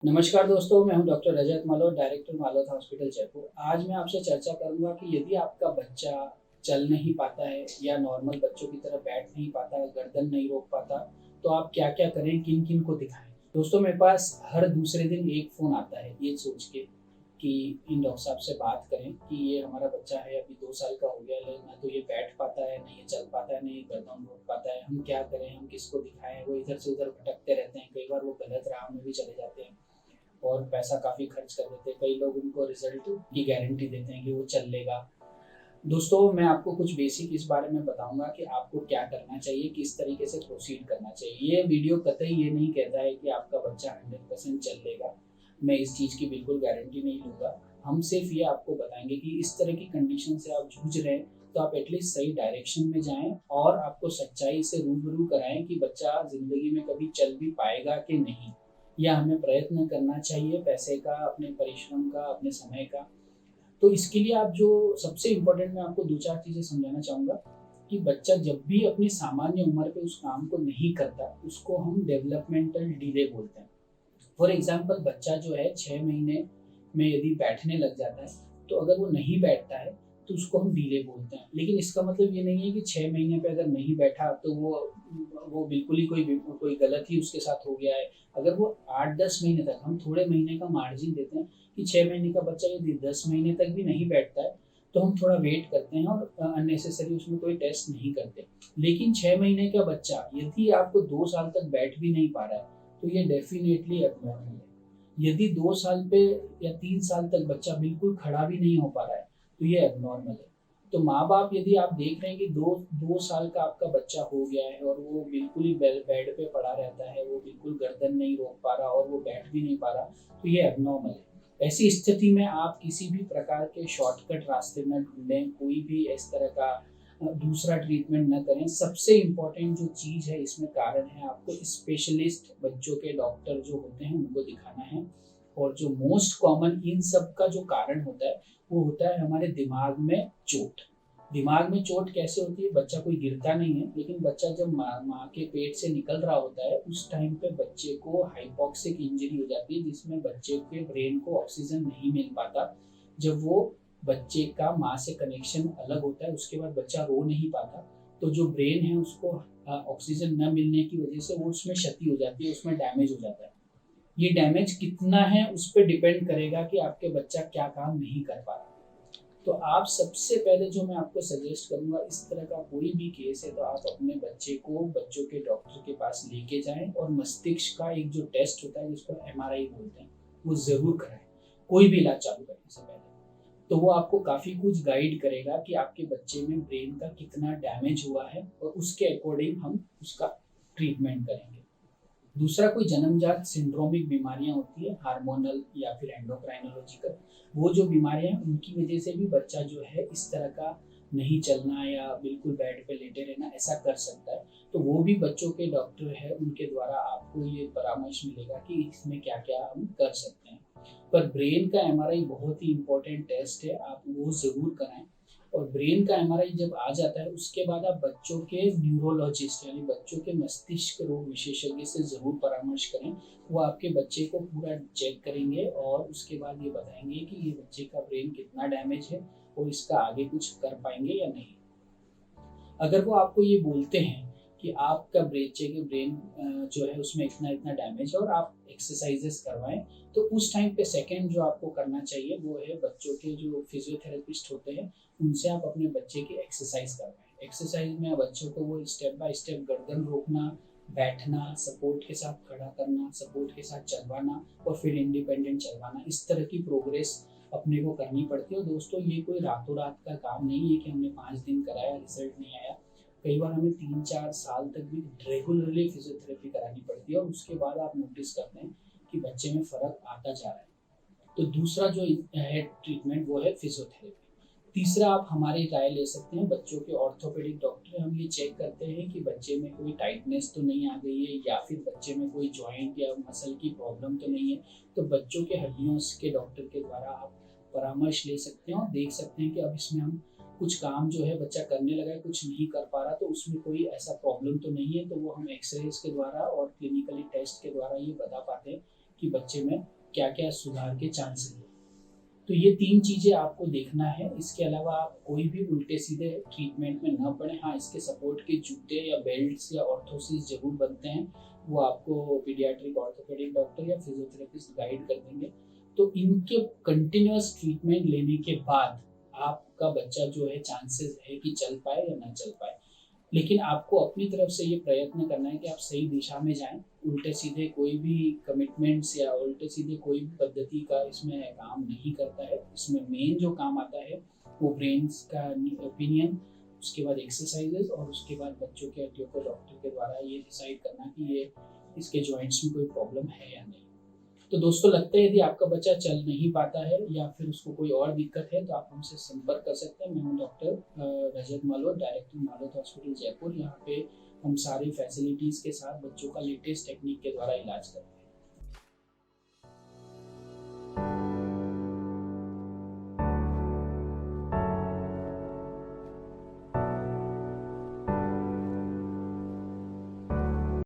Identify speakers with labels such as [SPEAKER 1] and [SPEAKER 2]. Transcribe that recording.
[SPEAKER 1] नमस्कार दोस्तों, मैं हूं डॉक्टर रजत मालोत, डायरेक्टर मालोत हॉस्पिटल जयपुर। आज मैं आपसे चर्चा करूंगा कि यदि आपका बच्चा चल नहीं पाता है या नॉर्मल बच्चों की तरह बैठ नहीं पाता, गर्दन नहीं रोक पाता, तो आप क्या-क्या करें, किन-किन को दिखाएं। दोस्तों, मेरे पास हर दूसरे दिन एक फ़ोन आता है ये सोच के कि इन डॉक्टर साहब से बात करें कि ये हमारा बच्चा है, अभी 2 साल का हो गया है, ना तो ये बैठ पाता है, ना ये चल पाता है, ना ये गर्दन रोक पाता है। हम क्या करें, हम किसको दिखाएँ? वो इधर से उधर भटकते रहते हैं, कई बार वो गलत राह में भी चले जाते हैं और पैसा काफ़ी खर्च कर देते हैं। कई लोग उनको रिजल्ट की गारंटी देते हैं कि वो चल लेगा। दोस्तों, मैं आपको कुछ बेसिक इस बारे में बताऊँगा कि आपको क्या करना चाहिए, किस तरीके से प्रोसीड करना चाहिए। ये वीडियो कतई ये नहीं कहता है कि आपका बच्चा 100% चल लेगा। मैं इस चीज़ की बिल्कुल गारंटी नहीं लूँगा। हम सिर्फ़ ये आपको बताएँगे कि इस तरह की कंडीशन से आप जूझ रहे हैं, तो आप एटलीस्ट सही डायरेक्शन में जाएँ और आपको सच्चाई से रूबरू कराएँ कि बच्चा ज़िंदगी में कभी चल भी पाएगा कि नहीं। या हमें प्रयत्न करना चाहिए पैसे का, अपने परिश्रम का, अपने समय का। तो इसके लिए आप जो सबसे इम्पोर्टेंट मैं आपको 2-4 चीज़ें समझाना चाहूँगा कि बच्चा जब भी अपनी सामान्य उम्र पे उस काम को नहीं करता, उसको हम डेवलपमेंटल डिले बोलते हैं। फॉर एग्ज़ाम्पल बच्चा जो है 6 महीने में यदि बैठने लग जाता है, तो अगर वो नहीं बैठता है, तो उसको हम डिले बोलते हैं। लेकिन इसका मतलब ये नहीं है कि 6 महीने पे अगर नहीं बैठा तो वो बिल्कुल ही कोई गलत ही उसके साथ हो गया है। अगर वो 8-10 महीने तक हम थोड़े महीने का मार्जिन देते हैं कि 6 महीने का बच्चा यदि 10 महीने तक भी नहीं बैठता है, तो हम थोड़ा वेट करते हैं और अननेसेसरी उसमें कोई टेस्ट नहीं करते। लेकिन 6 महीने का बच्चा यदि आपको 2 साल तक बैठ भी नहीं पा रहा है, तो ये डेफ़िनिटली एब्नॉर्मल है। यदि 2 साल पे या 3 साल तक बच्चा बिल्कुल खड़ा भी नहीं हो पा रहा है, तो ये एब्नॉर्मल है। तो माँ-बाप यदि आप देख रहे हैं कि 2 साल का आपका बच्चा हो गया है और वो बिल्कुल ही बेड पे पड़ा रहता है, वो बिल्कुल गर्दन नहीं रोक पा रहा और वो बैठ भी नहीं पा रहा, तो ये एब्नॉर्मल है। ऐसी स्थिति में आप किसी भी प्रकार के शॉर्टकट रास्ते ना ढूँढें, कोई भी इस तरह का दूसरा ट्रीटमेंट ना करें। सबसे इम्पोर्टेंट जो चीज़ है इसमें कारण है आपको स्पेशलिस्ट बच्चों के डॉक्टर जो होते हैं उनको दिखाना है। और जो मोस्ट कॉमन इन सब का जो कारण होता है, वो होता है हमारे दिमाग में चोट। दिमाग में चोट कैसे होती है? बच्चा कोई गिरता नहीं है, लेकिन बच्चा जब माँ के पेट से निकल रहा होता है, उस टाइम पे बच्चे को हाइपॉक्सिक इंजरी हो जाती है, जिसमें बच्चे के ब्रेन को ऑक्सीजन नहीं मिल पाता। जब वो बच्चे का माँ से कनेक्शन अलग होता है, उसके बाद बच्चा रो नहीं पाता, तो जो ब्रेन है उसको ऑक्सीजन न मिलने की वजह से वो उसमें क्षति हो जाती है, उसमें डैमेज हो जाता है। ये डैमेज कितना है उस पे डिपेंड करेगा कि आपके बच्चा क्या काम नहीं कर पा रहा। तो आप सबसे पहले जो मैं आपको सजेस्ट करूँगा, इस तरह का कोई भी केस है तो आप अपने बच्चे को बच्चों के डॉक्टर के पास लेके जाएँ और मस्तिष्क का एक जो टेस्ट होता है जिसको एमआरआई बोलते हैं, वो ज़रूर कराएँ, कोई भी इलाज चालू करने से पहले। तो वो आपको काफ़ी कुछ गाइड करेगा कि आपके बच्चे में ब्रेन का कितना डैमेज हुआ है और उसके अकॉर्डिंग हम उसका ट्रीटमेंट करेंगे। दूसरा कोई जन्मजात सिंड्रोमिक बीमारियाँ होती है, हार्मोनल या फिर एंडोक्राइनोलॉजिकल, वो जो बीमारियाँ हैं उनकी वजह से भी बच्चा जो है इस तरह का नहीं चलना या बिल्कुल बेड पे लेटे रहना ऐसा कर सकता है। तो वो भी बच्चों के डॉक्टर हैं, उनके द्वारा आपको ये परामर्श मिलेगा कि इसमें क्या-क्या हम कर सकते हैं। पर ब्रेन का एमआरआई बहुत ही इम्पोर्टेंट टेस्ट है, आप वो ज़रूर कराएँ। और ब्रेन का एमआरआई जब आ जाता है, उसके बाद आप बच्चों के न्यूरोलॉजिस्ट यानी बच्चों के मस्तिष्क रोग विशेषज्ञ से ज़रूर परामर्श करें। वो आपके बच्चे को पूरा चेक करेंगे और उसके बाद ये बताएँगे कि ये बच्चे का ब्रेन कितना डैमेज है और इसका आगे कुछ कर पाएँगे या नहीं। अगर वो आपको ये बोलते हैं कि आपका बच्चे के ब्रेन जो है उसमें इतना-इतना डैमेज है और आप एक्सरसाइज़ेज़ करवाएँ, तो उस टाइम पे सेकंड जो आपको करना चाहिए वो है बच्चों के जो फिज़ियोथेरेपिस्ट होते हैं, उनसे आप अपने बच्चे की एक्सरसाइज़ करवाएँ। एक्सरसाइज़ में बच्चों को वो स्टेप बाय स्टेप गर्दन रोकना, बैठना, सपोर्ट के साथ खड़ा करना, सपोर्ट के साथ चलवाना और फिर इंडिपेंडेंट चलवाना, इस तरह की प्रोग्रेस अपने को करनी पड़ती है। और दोस्तों, ये कोई रातों-रात का काम नहीं है कि हमने 5 दिन कराया, रिज़ल्ट नहीं आया। कई बार हमें 3-4 साल तक भी रेगुलरली फिजियोथेरेपी करानी पड़ती है और उसके बाद आप नोटिस करते हैं कि बच्चे में फ़र्क आता जा रहा है। तो दूसरा जो है ट्रीटमेंट वो है फिजियोथेरेपी। तीसरा आप हमारी राय ले सकते हैं, बच्चों के ऑर्थोपेडिक डॉक्टर हम ये चेक करते हैं कि बच्चे में कोई टाइटनेस तो नहीं आ गई है या फिर बच्चे में कोई जॉइंट या मसल की प्रॉब्लम तो नहीं है। तो बच्चों के हड्डियों के डॉक्टर के द्वारा आप परामर्श ले सकते हैं और देख सकते हैं कि अब इसमें हम कुछ काम जो है बच्चा करने लगा है, कुछ नहीं कर पा रहा, तो उसमें कोई ऐसा प्रॉब्लम तो नहीं है। तो वो हम एक्स-रेज़ के द्वारा और क्लिनिकली टेस्ट के द्वारा ये बता पाते हैं कि बच्चे में क्या क्या सुधार के चांसेस हैं। तो ये 3 चीज़ें आपको देखना है। इसके अलावा आप कोई भी उल्टे सीधे ट्रीटमेंट में ना पड़ें। हाँ, इसके सपोर्ट के जूते या बेल्ट्स या ऑर्थोसिस ज़रूर बनते हैं, वो आपको पीडियाट्रिक ऑर्थोपेडिक डॉक्टर या फिजियोथेरेपिस्ट गाइड कर देंगे। तो इनके कंटिन्यूअस ट्रीटमेंट लेने के बाद आपका बच्चा जो है चांसेस है कि चल पाए या ना चल पाए। लेकिन आपको अपनी तरफ से ये प्रयत्न करना है कि आप सही दिशा में जाएँ। उल्टे-सीधे कोई भी कमिटमेंट्स या उल्टे-सीधे कोई भी पद्धति का इसमें काम नहीं करता है। इसमें मेन जो काम आता है वो ब्रेन्स का ओपिनियन, उसके बाद एक्सरसाइज़ेज़ और उसके बाद बच्चों के हड्डियों को डॉक्टर के द्वारा ये डिसाइड करना कि ये इसके जॉइंट्स में कोई प्रॉब्लम है या नहीं। तो दोस्तों, लगता है यदि आपका बच्चा चल नहीं पाता है या फिर उसको कोई और दिक्कत है तो आप हमसे संपर्क कर सकते हैं। मैं हूँ डॉक्टर रजत मालोत, डायरेक्टर मालोत हॉस्पिटल जयपुर। यहाँ पे हम सारी फैसिलिटीज़ के साथ बच्चों का लेटेस्ट टेक्निक के द्वारा इलाज करते हैं।